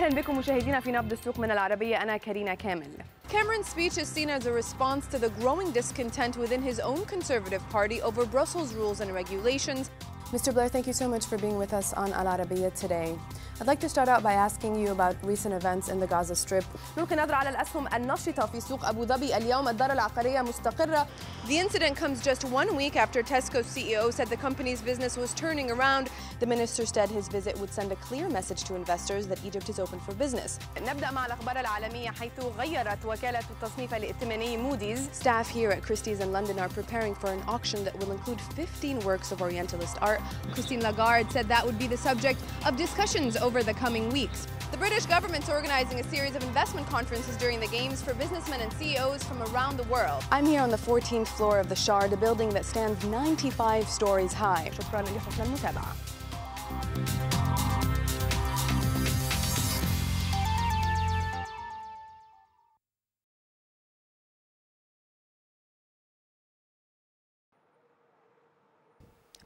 أهلا بكم مشاهدينا في نبض السوق من العربية. أنا كارينا كامل. Cameron's speech is seen as a response to the growing discontent within his own Conservative Party over Brussels rules and regulations. Mr. Blair, thank you so much for being with us on Arabiya today. I'd like to start out by asking you about recent events in the Gaza Strip. نلقي نظرة على الأسهم النشطة في سوق أبو ظبي اليوم. الدار العقارية مستقرة. The incident comes just 1 week after Tesco's CEO said the company's business was turning around. The minister said his visit would send a clear message to investors that Egypt is open for business. نبدأ مع الأخبار العالمية حيث غيرت وكالة التصنيف الائتماني Moody's. Staff here at Christie's in London are preparing for an auction that will include 15 works of Orientalist art. Christine Lagarde said that would be the subject of discussions over the coming weeks. The British government's organizing a series of investment conferences during the Games for businessmen and CEOs from around the world. I'm here on the 14th floor of the Shard, a building that stands 95 stories high. شكراً لحسن المتابعة.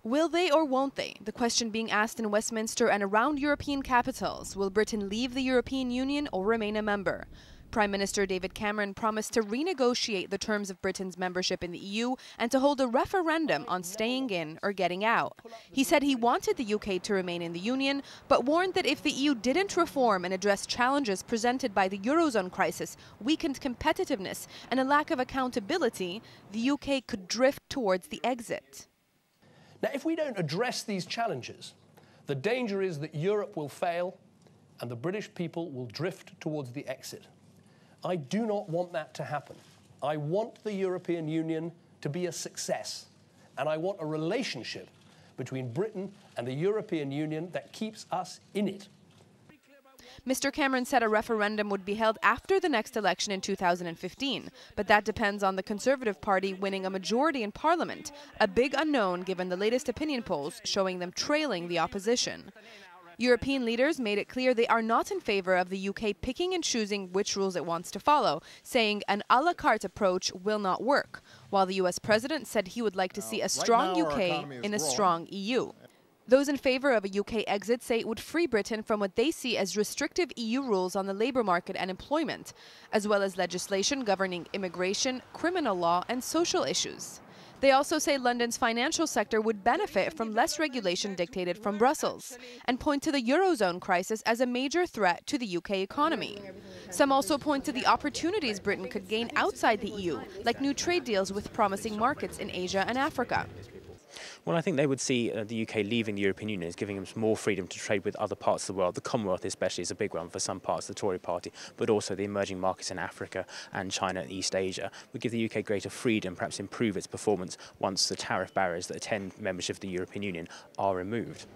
Will they or won't they? The question being asked in Westminster and around European capitals. Will Britain leave the European Union or remain a member? Prime Minister David Cameron promised to renegotiate the terms of Britain's membership in the EU and to hold a referendum on staying in or getting out. He said he wanted the UK to remain in the Union, but warned that if the EU didn't reform and address challenges presented by the Eurozone crisis, weakened competitiveness, and a lack of accountability, the UK could drift towards the exit. Now, if we don't address these challenges, the danger is that Europe will fail and the British people will drift towards the exit. I do not want that to happen. I want the European Union to be a success, and I want a relationship between Britain and the European Union that keeps us in it. Mr. Cameron said a referendum would be held after the next election in 2015, but that depends on the Conservative Party winning a majority in Parliament, a big unknown given the latest opinion polls showing them trailing the opposition. European leaders made it clear they are not in favor of the UK picking and choosing which rules it wants to follow, saying an a la carte approach will not work, while the US president said he would like to see a strong UK in a strong EU. Those in favor of a UK exit say it would free Britain from what they see as restrictive EU rules on the labour market and employment, as well as legislation governing immigration, criminal law and social issues. They also say London's financial sector would benefit from less regulation dictated from Brussels, and point to the Eurozone crisis as a major threat to the UK economy. Some also point to the opportunities Britain could gain outside the EU, like new trade deals with promising markets in Asia and Africa. Well, I think they would see the UK leaving the European Union as giving them more freedom to trade with other parts of the world. The Commonwealth especially is a big one for some parts of the Tory party, but also the emerging markets in Africa and China and East Asia would give the UK greater freedom, perhaps improve its performance once the tariff barriers that attend membership of the European Union are removed.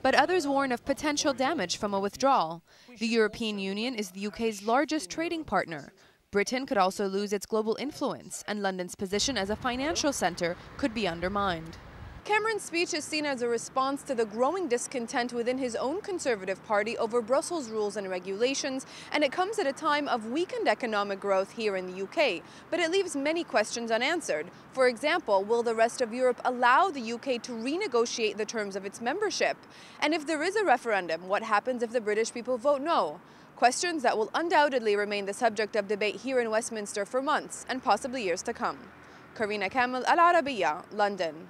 But others warn of potential damage from a withdrawal. The European Union is the UK's largest trading partner. Britain could also lose its global influence, and London's position as a financial centre could be undermined. Cameron's speech is seen as a response to the growing discontent within his own Conservative Party over Brussels rules and regulations, and it comes at a time of weakened economic growth here in the UK. But it leaves many questions unanswered. For example, will the rest of Europe allow the UK to renegotiate the terms of its membership? And if there is a referendum, what happens if the British people vote no? Questions that will undoubtedly remain the subject of debate here in Westminster for months and possibly years to come. Carina, Kamel, Arabiya, London.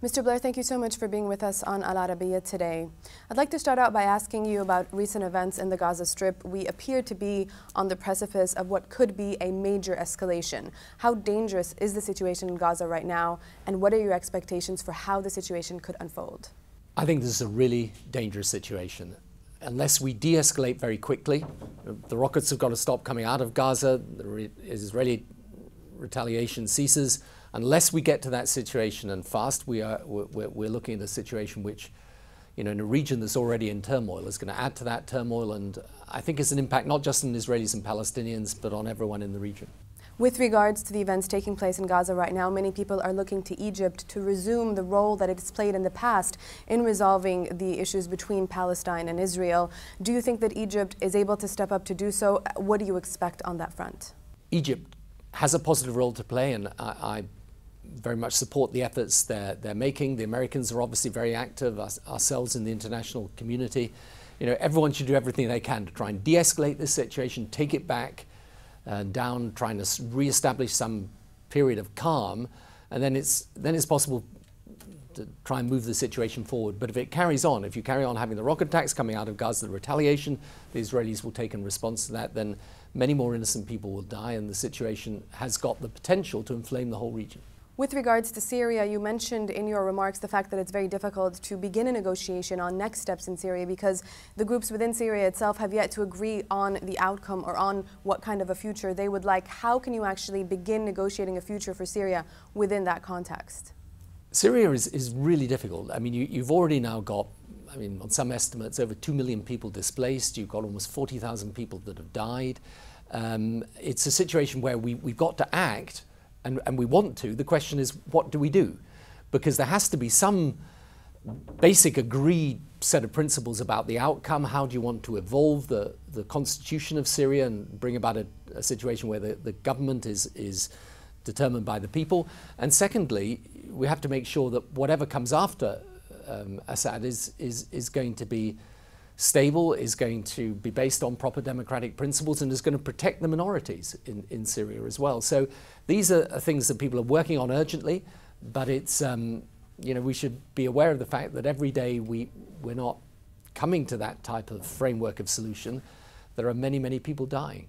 Mr. Blair, thank you so much for being with us on Arabiya today. I'd like to start out by asking you about recent events in the Gaza Strip. We appear to be on the precipice of what could be a major escalation. How dangerous is the situation in Gaza right now, and what are your expectations for how the situation could unfold? I think this is a really dangerous situation. Unless we de-escalate very quickly, the rockets have got to stop coming out of Gaza, the Israeli retaliation ceases. Unless we get to that situation and fast, we're looking at a situation which, in a region that's already in turmoil, is going to add to that turmoil, and I think it's an impact not just on Israelis and Palestinians, but on everyone in the region. With regards to the events taking place in Gaza right now, many people are looking to Egypt to resume the role that it's played in the past in resolving the issues between Palestine and Israel. Do you think that Egypt is able to step up to do so? What do you expect on that front? Egypt has a positive role to play, and I very much support the efforts they're making. The Americans are obviously very active, ourselves in the international community. You know, everyone should do everything they can to try and de-escalate this situation, take it back down, trying to re-establish some period of calm, and then it's possible to try and move the situation forward. But if it carries on, if you carry on having the rocket attacks coming out of Gaza, the retaliation the Israelis will take in response to that, then many more innocent people will die, and the situation has got the potential to inflame the whole region. With regards to Syria, you mentioned in your remarks the fact that it's very difficult to begin a negotiation on next steps in Syria because the groups within Syria itself have yet to agree on the outcome or on what kind of a future they would like. How can you actually begin negotiating a future for Syria within that context? Syria is really difficult. I mean, you've already now got, I mean, on some estimates, over 2 million people displaced. You've got almost 40,000 people that have died. It's a situation where we've got to act, and we want to. The question is, what do we do? Because there has to be some basic agreed set of principles about the outcome. How do you want to evolve the constitution of Syria and bring about a situation where the government is determined by the people? And secondly, we have to make sure that whatever comes after Assad is going to be stable, is going to be based on proper democratic principles, and is going to protect the minorities in Syria as well. So these are things that people are working on urgently, but it's, you know, we should be aware of the fact that every day we're not coming to that type of framework of solution. There are many, many people dying.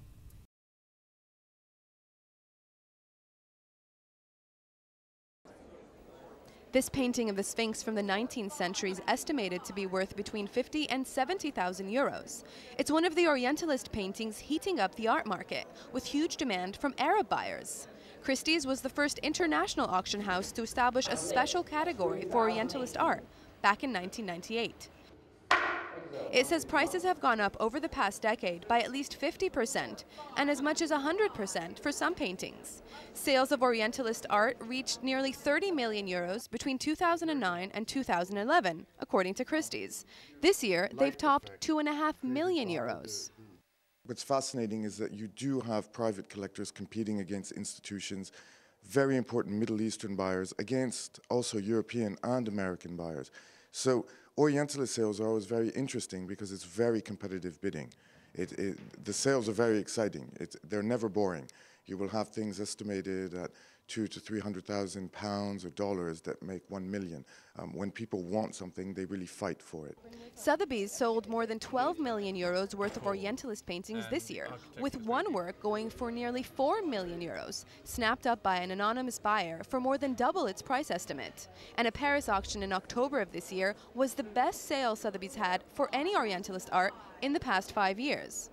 This painting of the Sphinx from the 19th century is estimated to be worth between 50 and 70,000 euros. It's one of the Orientalist paintings heating up the art market, with huge demand from Arab buyers. Christie's was the first international auction house to establish a special category for Orientalist art back in 1998. It says prices have gone up over the past decade by at least 50% and as much as 100% for some paintings. Sales of Orientalist art reached nearly 30 million euros between 2009 and 2011, according to Christie's. This year, they've topped 2.5 million euros. What's fascinating is that you do have private collectors competing against institutions, very important Middle Eastern buyers, against also European and American buyers. So Orientalist sales are always very interesting because it's very competitive bidding. The sales are very exciting. They're never boring. You will have things estimated at £200,000 to £300,000 or dollars that make 1 million. When people want something, they really fight for it. Sotheby's sold more than 12 million euros worth of Orientalist paintings this year, with one work going for nearly 4 million euros, snapped up by an anonymous buyer for more than double its price estimate. And a Paris auction in October of this year was the best sale Sotheby's had for any Orientalist art in the past 5 years.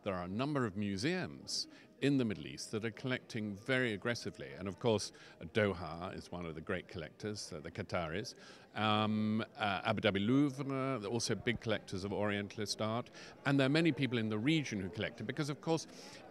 There are a number of museums in the Middle East that are collecting very aggressively. And of course, Doha is one of the great collectors, the Qataris. Abu Dhabi Louvre, they're also big collectors of Orientalist art. And there are many people in the region who collect it because, of course,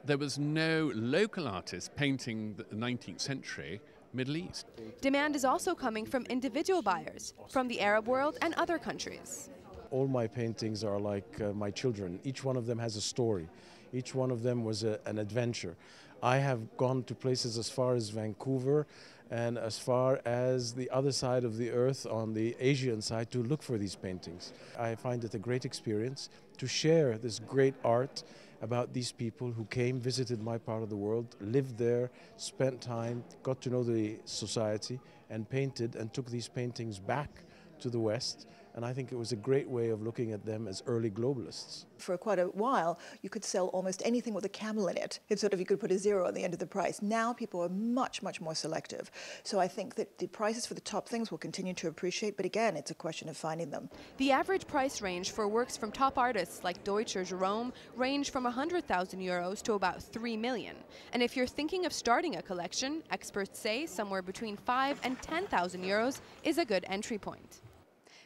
there was no local artist painting the 19th century Middle East. Demand is also coming from individual buyers from the Arab world and other countries. All my paintings are like my children. Each one of them has a story. Each one of them was an adventure. I have gone to places as far as Vancouver and as far as the other side of the earth on the Asian side to look for these paintings. I find it a great experience to share this great art about these people who came, visited my part of the world, lived there, spent time, got to know the society, and painted and took these paintings back to the West. And I think it was a great way of looking at them as early globalists. For quite a while, you could sell almost anything with a camel in it. It's sort of, you could put a zero on the end of the price. Now people are much, much more selective. So I think that the prices for the top things will continue to appreciate, but again, it's a question of finding them. The average price range for works from top artists like Deutsch or Jerome range from 100,000 euros to about 3 million. And if you're thinking of starting a collection, experts say somewhere between 5,000 and 10,000 euros is a good entry point.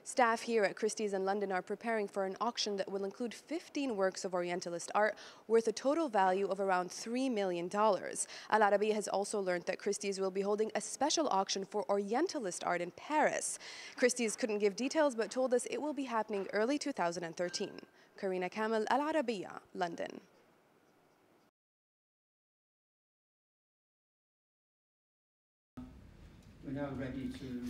Staff here at Christie's in London are preparing for an auction that will include 15 works of Orientalist art worth a total value of around $3 million. Arabiya has also learned that Christie's will be holding a special auction for Orientalist art in Paris. Christie's couldn't give details but told us it will be happening early 2013. Carina, Kamel, Arabiya, London.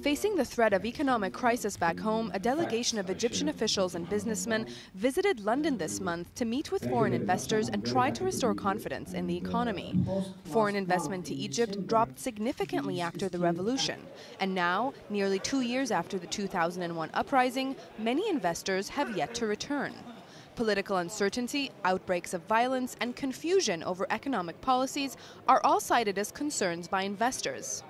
Facing the threat of economic crisis back home, a delegation of Egyptian officials and businessmen visited London this month to meet with foreign investors and try to restore confidence in the economy. Foreign investment to Egypt dropped significantly after the revolution, and now, nearly 2 years after the 2001 uprising, many investors have yet to return. Political uncertainty, outbreaks of violence, and confusion over economic policies are all cited as concerns by investors.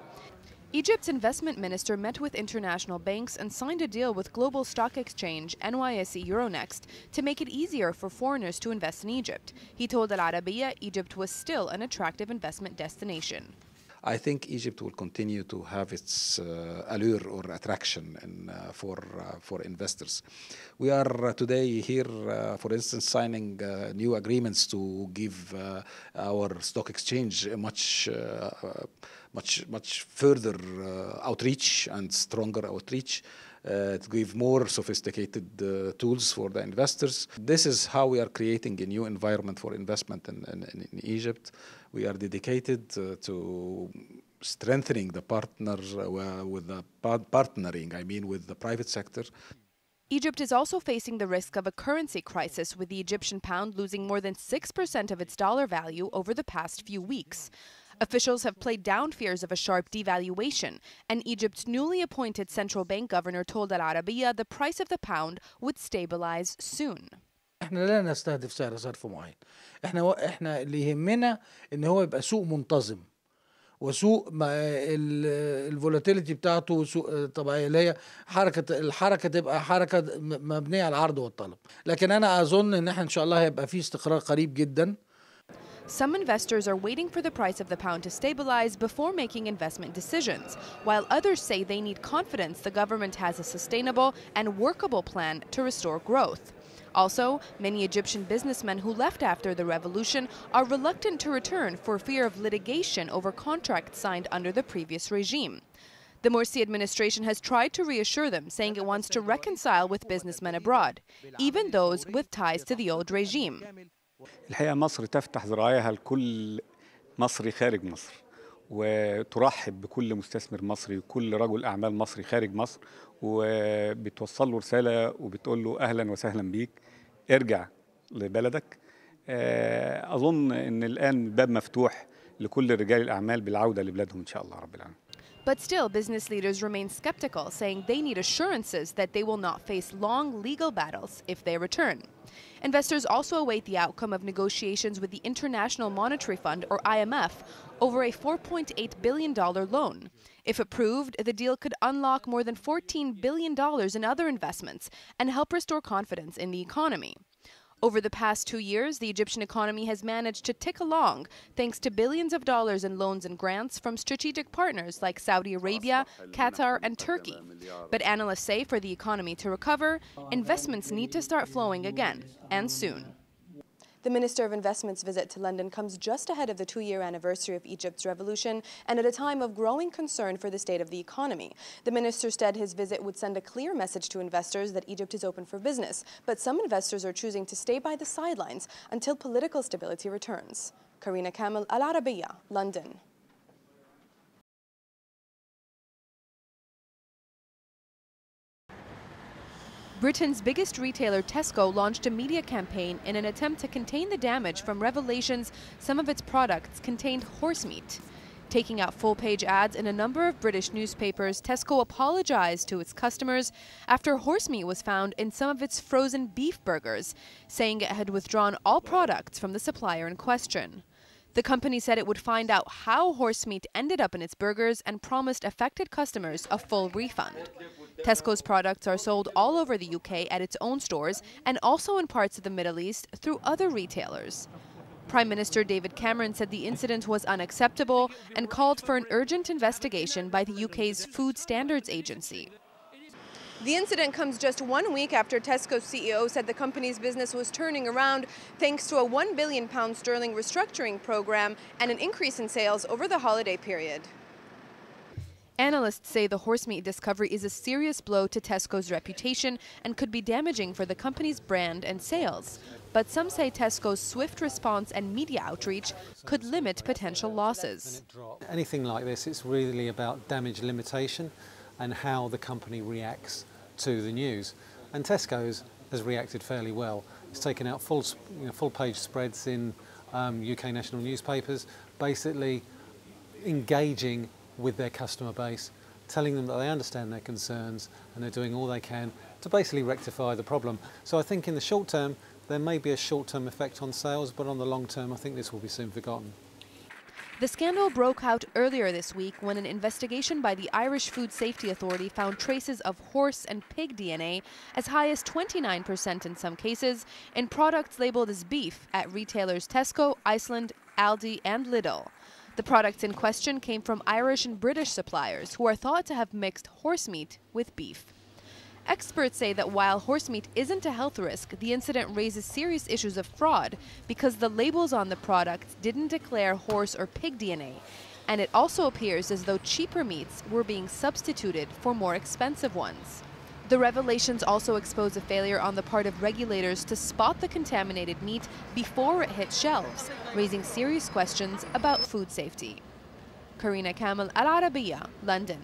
Egypt's investment minister met with international banks and signed a deal with global stock exchange NYSE Euronext to make it easier for foreigners to invest in Egypt. He told Arabiya Egypt was still an attractive investment destination. I think Egypt will continue to have its allure or attraction for investors. We are today here, for instance, signing new agreements to give our stock exchange a much further outreach and stronger outreach. To give more sophisticated tools for the investors. This is how we are creating a new environment for investment in Egypt. We are dedicated to strengthening the partners with the partnering, with the private sector. Egypt is also facing the risk of a currency crisis, with the Egyptian pound losing more than 6% of its dollar value over the past few weeks. Officials have played down fears of a sharp devaluation, and Egypt's newly appointed central bank governor told Arabiya the price of the pound would stabilize soon. احنا لا نستهدف سعر صرف معين. احنا اللي يهمنا ان هو يبقى سوق منتظم. وسوق الفولاتيليتي بتاعته سوق طبيعي اللي هي الحركه تبقى حركه مبنيه على العرض والطلب. لكن انا اظن ان احنا ان شاء الله هيبقى في استقرار قريب جدا. Some investors are waiting for the price of the pound to stabilize before making investment decisions, while others say they need confidence the government has a sustainable and workable plan to restore growth. Also, many Egyptian businessmen who left after the revolution are reluctant to return for fear of litigation over contracts signed under the previous regime. The Morsi administration has tried to reassure them, saying it wants to reconcile with businessmen abroad, even those with ties to the old regime. الحقيقة مصر تفتح ذراعيها لكل مصري خارج مصر وترحب بكل مستثمر مصري وكل رجل أعمال مصري خارج مصر وبتوصل له رسالة وبتقول له أهلا وسهلا بيك ارجع لبلدك. أظن أن الآن الباب مفتوح لكل رجال الأعمال بالعودة لبلادهم إن شاء الله رب العالمين. But still, business leaders remain skeptical, saying they need assurances that they will not face long legal battles if they return. Investors also await the outcome of negotiations with the International Monetary Fund, or IMF, over a $4.8 billion loan. If approved, the deal could unlock more than $14 billion in other investments and help restore confidence in the economy. Over the past 2 years, the Egyptian economy has managed to tick along thanks to billions of dollars in loans and grants from strategic partners like Saudi Arabia, Qatar, and Turkey. But analysts say for the economy to recover, investments need to start flowing again, and soon. The Minister of Investment's visit to London comes just ahead of the 2-year anniversary of Egypt's revolution and at a time of growing concern for the state of the economy. The minister said his visit would send a clear message to investors that Egypt is open for business, but some investors are choosing to stay by the sidelines until political stability returns. Carina, Kamel, Arabiya, London. Britain's biggest retailer, Tesco, launched a media campaign in an attempt to contain the damage from revelations some of its products contained horse meat. Taking out full-page ads in a number of British newspapers, Tesco apologized to its customers after horse meat was found in some of its frozen beef burgers, saying it had withdrawn all products from the supplier in question. The company said it would find out how horse meat ended up in its burgers and promised affected customers a full refund. Tesco's products are sold all over the UK at its own stores and also in parts of the Middle East through other retailers. Prime Minister David Cameron said the incident was unacceptable and called for an urgent investigation by the UK's Food Standards Agency. The incident comes just 1 week after Tesco's CEO said the company's business was turning around thanks to a £1 billion restructuring program and an increase in sales over the holiday period. Analysts say the horse meat discovery is a serious blow to Tesco's reputation and could be damaging for the company's brand and sales. But some say Tesco's swift response and media outreach could limit potential losses. Anything like this, it's really about damage limitation and how the company reacts to the news. And Tesco's has reacted fairly well. It's taken out full page spreads in UK national newspapers, basically engaging with their customer base, telling them that they understand their concerns and they're doing all they can to basically rectify the problem. So I think in the short term, there may be a short-term effect on sales, but on the long term, I think this will be soon forgotten. The scandal broke out earlier this week when an investigation by the Irish Food Safety Authority found traces of horse and pig DNA, as high as 29% in some cases, in products labeled as beef at retailers Tesco, Iceland, Aldi and Lidl. The products in question came from Irish and British suppliers who are thought to have mixed horse meat with beef. Experts say that while horse meat isn't a health risk, the incident raises serious issues of fraud because the labels on the products didn't declare horse or pig DNA, and it also appears as though cheaper meats were being substituted for more expensive ones. The revelations also expose a failure on the part of regulators to spot the contaminated meat before it hit shelves, raising serious questions about food safety. Carina, Kamel, Arabiya, London.